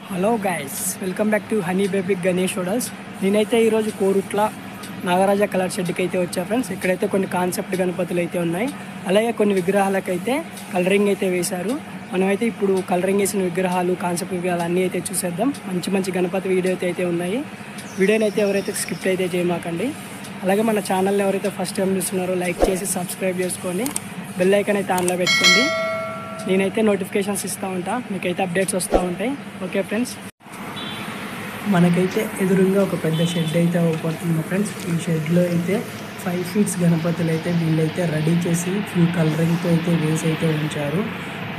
Hello guys, welcome back to honey baby Ganesh hotels. నేనైతే ఈరోజు Korutla Nagaraja colour షెడ్కి అయితే వచ్చా ఫ్రెండ్స్. ఇక్కడైతే కొన్ని కాన్సెప్ట్ గణపతులు అయితే ఉన్నాయి, అలాగే కొన్ని విగ్రహాలకైతే కలరింగ్ అయితే వేశారు. మనమైతే ఇప్పుడు కలరింగ్ వేసిన విగ్రహాలు, కాన్సెప్ట్ విగ్రహాలు అన్నీ అయితే చూసేద్దాం. మంచి మంచి గణపతి వీడియో అయితే ఉన్నాయి. వీడియోని అయితే ఎవరైతే స్కిప్ అయితే చేయమాకండి. అలాగే మన ఛానల్ని ఎవరైతే ఫస్ట్ టైం చూస్తున్నారో లైక్ చేసి సబ్స్క్రైబ్ చేసుకొని బెల్ ఐకాన్ అయితే ఆన్లో పెట్టుకోండి. నేనైతే నోటిఫికేషన్స్ ఇస్తూ ఉంటా, మీకైతే అప్డేట్స్ వస్తూ ఉంటాయి. ఓకే ఫ్రెండ్స్, మనకైతే ఎదురుగా ఒక పెద్ద షెడ్ అయితే అవపడుతుంది ఫ్రెండ్స్. ఈ షెడ్లో అయితే 5 feet గణపతులు అయితే వీళ్ళైతే రెడీ చేసి ఫుల్ కలరింగ్తో అయితే వేసి అయితే ఉంచారు.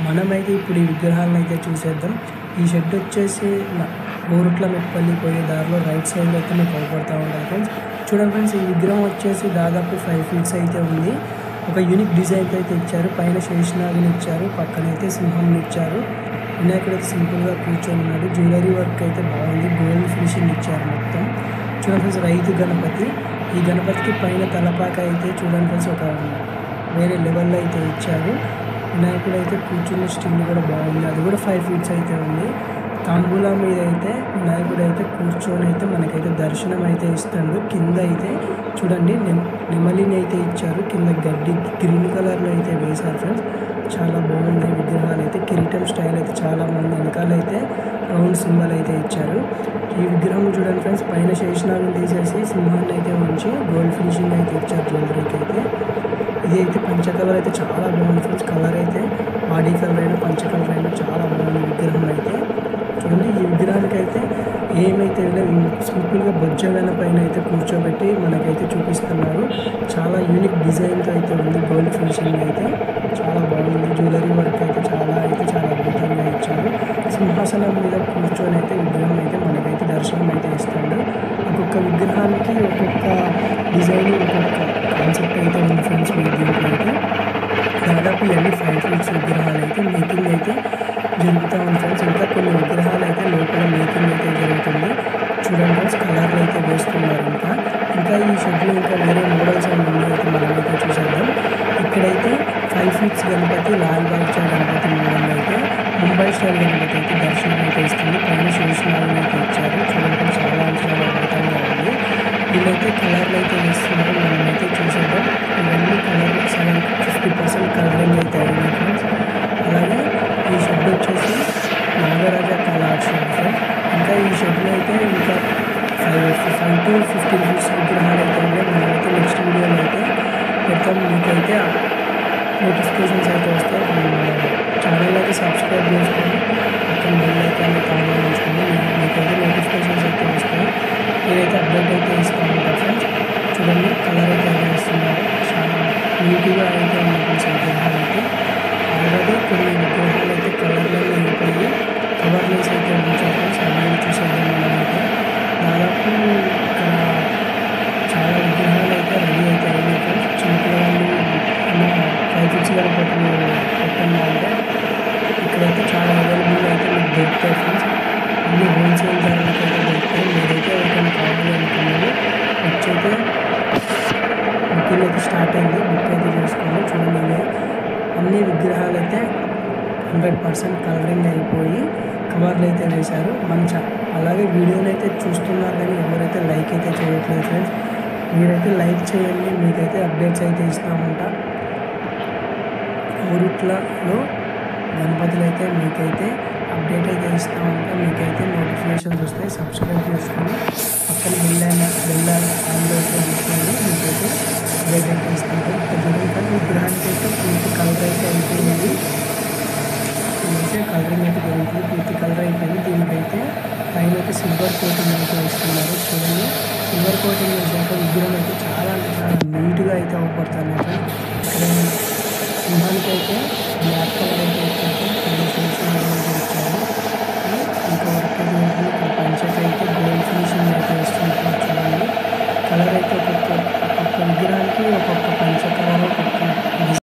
మనమైతే ఇప్పుడు ఈ విగ్రహాలను అయితే చూసేద్దాం. ఈ షెడ్ వచ్చేసి కోరుట్ల మెట్పల్లి పోయే దారిలో రైట్ సైడ్లో అయితే మీకు అవపడుతూ ఉంటాయి ఫ్రెండ్స్. చూడండి ఫ్రెండ్స్, ఈ విగ్రహం వచ్చేసి దాదాపు 5 feet అయితే ఉంది. ఒక యూనిక్ డిజైన్ అయితే ఇచ్చారు. పైన శేషనాగుని ఇచ్చారు, పక్కనైతే సింహం ఇచ్చారు. వినాయకుడు అయితే సింపుల్గా కూర్చొని ఉన్నాడు. జ్యువెలరీ వర్క్ అయితే బాగుంది, గోల్డ్ ఫినిషింగ్ ఇచ్చారు మొత్తం. చూడండి ఫ్రెండ్స్, రైతు గణపతి. ఈ గణపతికి పైన తలపాక అయితే చూడండి ఫ్రెండ్స్ ఒక వేరే లెవెల్లో అయితే ఇచ్చారు. వినాయకుడు అయితే కూర్చున్న స్టిల్ కూడా బాగుంది, అది కూడా 5 feet అయితే ఉంది. తాంబూలా మీద అయితే వినాయకుడు అయితే కూర్చొని అయితే మనకైతే దర్శనం అయితే ఇస్తాడు. కింద అయితే చూడండి నెమలిని అయితే ఇచ్చారు, కింద గడ్డి గ్రీన్ కలర్లో అయితే వేశారు ఫ్రెండ్స్. చాలా బాగుంది విగ్రహాలు అయితే. కిరీటం స్టైల్ అయితే చాలా బాగుంది. వెనకాలైతే రౌండ్ సింబల్ అయితే ఇచ్చారు. ఈ విగ్రహం చూడండి ఫ్రెండ్స్, పైన శేషనాగం తీసేసి సింహాన్ని అయితే ఉంచి గోల్డ్ ఫినిషింగ్ అయితే ఇచ్చారు జ్యువెలరీకి అయితే. ఇది అయితే పంచ కలర్ అయితే చాలా బాగుంది ఫ్రెండ్స్. కలర్ అయితే బాడీ కలర్ అయినా పంచ కలర్ అయినా చాలా బాగుంది విగ్రహం అయితే. చూడండి, ఈ విగ్రహానికి అయితే ఏమైతే సింపుల్గా బొజ్జగన పైన అయితే కూర్చోబెట్టి మనకైతే చూపిస్తున్నారు. చాలా యూనిక్ డిజైన్తో అయితే ఉంది. గోల్డ్ ఫినిషింగ్ అయితే చాలా బాగుంది. జ్యువెలరీ వర్క్ అయితే చాలా అద్భుతంగా ఇచ్చారు. సింహాసనం మీద కూర్చొని అయితే విగ్రహం అయితే మనకైతే దర్శనం అయితే ఇస్తాడు. ఒక్కొక్క విగ్రహానికి ఒక్కొక్క డిజైన్, ఒక్కొక్క కాన్సెప్ట్ అయితే ఉంది ఫ్రెండ్స్. దీంట్లో అయితే దాదాపు ఇవన్నీ 5 feet విగ్రహాలు అయితే మేకింగ్ అయితే జరుగుతూ ఉంది ఫ్రెండ్స్. ఇంకా కొన్ని విగ్రహాలు అయితే లోపల మేకింగ్ అయితే జరుగుతుంది. చూడండి ఫ్రెండ్స్, కలర్లు అయితే వేస్తున్నారు. ఇంకా ఈ షెడ్లో ఇంకా వేరే మోడల్స్ అన్నీ అయితే మనమైతే చూసేద్దాం. ఇక్కడైతే 5 feet గణపతి, లాల్ బాద్షా గణపతి మోడల్ అయితే ముంబై స్టైల్ గణపతి అయితే దర్శనం అయితే ఇస్తుంది. పైన శేషనాగుని అయితే ఇచ్చారు. చూడండి చాలా అద్భుతంగా ఉంది. వీళ్ళైతే కలర్లు అయితే వేస్తున్నారు, మనమైతే చూసేద్దాం. ఇవన్నీ కలర్లు 50% కలరింగ్ అయితే అయింది ఫ్రెండ్స్. అలాగే ఈ షెడ్ వచ్చేసి నాగరాజ కలర్ షెడ్ ఫ్రెండ్స్. ఇంకా ఈ షెడ్లో అయితే ఇంకా 5 to 15 feet విగ్రహాలు అయితే ఉన్నాయి. మనమైతే నెక్స్ట్ వీడియోలో అయితే మొత్తం మీకైతే నోటిఫికేషన్స్ అయితే వస్తాయి. ఛానల్ అయితే సబ్స్క్రైబ్ చేసుకొని మొత్తం బెల్ ఐకాన్ అయితే ఆన్ చేసుకోండి. మీకైతే నోటిఫికేషన్స్ అయితే వస్తాయి. నేనైతే అప్డేట్ అయితే ఇస్తూ ఉంటాను ఫ్రెండ్స్. చూడండి, కలర్ అయితే వేస్తున్నారు. చాలా నీట్గా అయితే ఉంది ఫ్రెండ్స్ విగ్రహాలు అయితే. ఆల్రెడీ కొన్ని విగ్రహాలు అయితే కలర్లో అయిపోయి కవర్లెస్ అయితే ఉంచారు ఫ్రెండ్స్. అన్నీ చూసేద్దాం. మనమైతే దాదాపు ఇక్కడ చాలా విగ్రహాలు అయితే రెడీ అయితే అయినాయి ఫ్రెండ్స్. చిన్నపిల్లలు 5 feet గణపతులు పెట్టండి అంటే ఇక్కడైతే చాలా అవైలబుల్గా అయితే మీకు దొరుకుతాయి ఫ్రెండ్స్. అన్ని హోల్సేల్ ధరలకు అయితే దొరుకుతాయి. మీరైతే ఎవరికైనా కావాలి అనుకున్నాను వచ్చైతే బుకింగ్ అయితే స్టార్ట్ అయింది. బుక్ అయితే చేసుకోండి. చూడండి, అన్ని విగ్రహాలు అయితే 100% కలరింగ్ అయిపోయి కవర్లు అయితే వేశారు. అలాగే వీడియోని అయితే చూస్తున్నారు కానీ ఎవరైతే లైక్ అయితే చేయట్లేదు ఫ్రెండ్స్. మీరైతే లైక్ చేయండి, మీకైతే అప్డేట్స్ అయితే ఇస్తామంటా. కోరుట్లలో గణపతులు అయితే మీకైతే అప్డేట్ అయితే ఇస్తూ ఉంటా. మీకైతే నోటిఫికేషన్స్ వస్తాయి. సబ్స్క్రైబ్ చేసుకొని పక్కన బెల్ ఆన్లో అయితే చూసుకోండి. మీకైతే అప్డేట్ అయితే ఇస్తుంటారు. ఇక్కడ విగ్రహానికి అయితే పూర్తి కలర్ అయితే అయిపోయింది. ఇదైతే కలరింగ్ అయితే జరుగుతుంది, పూర్తి కలర్ అయిపోయింది. దీనికైతే పైన అయితే సిల్వర్ కోటింగ్ అయితే ఇస్తున్నారు. చూడండి, సిల్వర్ కోటింగ్ వేసాక విగ్రహం అయితే చాలా నీట్గా అయితే అవపడుతుంది. ఇక్కడ సింహానికి అయితే బ్లాక్ కలర్ అయితే